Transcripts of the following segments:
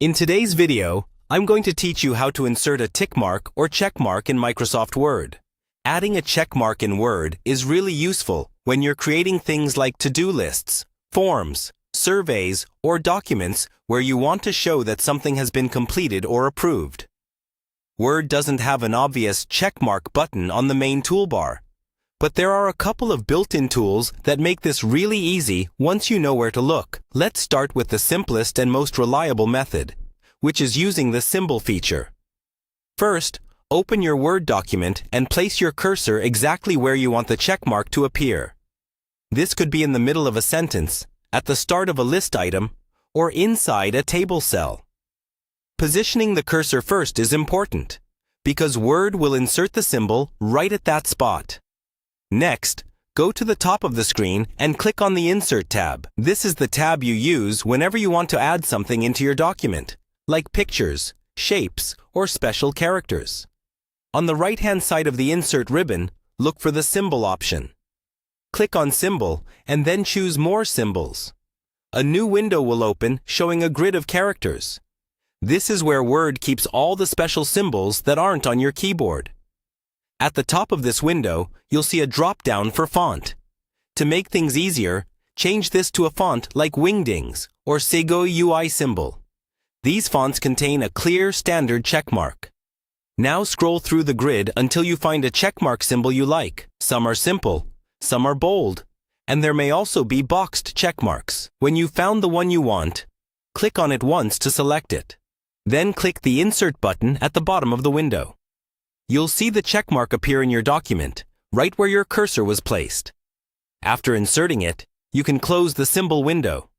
In today's video, I'm going to teach you how to insert a tick mark or check mark in Microsoft Word. Adding a check mark in Word is really useful when you're creating things like to-do lists, forms, surveys, or documents where you want to show that something has been completed or approved. Word doesn't have an obvious check mark button on the main toolbar, but there are a couple of built-in tools that make this really easy once you know where to look. Let's start with the simplest and most reliable method, which is using the symbol feature. First, open your Word document and place your cursor exactly where you want the check mark to appear. This could be in the middle of a sentence, at the start of a list item, or inside a table cell. Positioning the cursor first is important, because Word will insert the symbol right at that spot. Next, go to the top of the screen and click on the Insert tab. This is the tab you use whenever you want to add something into your document, like pictures, shapes, or special characters. On the right-hand side of the Insert ribbon, look for the Symbol option. Click on Symbol and then choose More Symbols. A new window will open showing a grid of characters. This is where Word keeps all the special symbols that aren't on your keyboard. At the top of this window, you'll see a drop-down for font. To make things easier, change this to a font like Wingdings or Sego UI symbol. These fonts contain a clear, standard checkmark. Now scroll through the grid until you find a checkmark symbol you like. Some are simple, some are bold, and there may also be boxed checkmarks. When you've found the one you want, click on it once to select it. Then click the Insert button at the bottom of the window. You'll see the checkmark appear in your document, right where your cursor was placed. After inserting it, you can close the symbol window.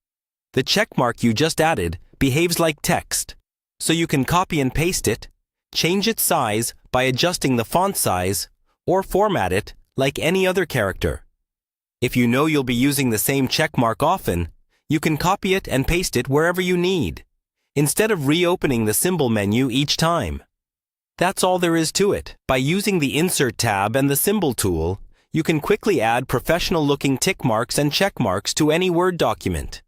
The checkmark you just added behaves like text, so you can copy and paste it, change its size by adjusting the font size, or format it like any other character. If you know you'll be using the same checkmark often, you can copy it and paste it wherever you need, instead of reopening the symbol menu each time. That's all there is to it. By using the Insert tab and the Symbol tool, you can quickly add professional-looking tick marks and check marks to any Word document.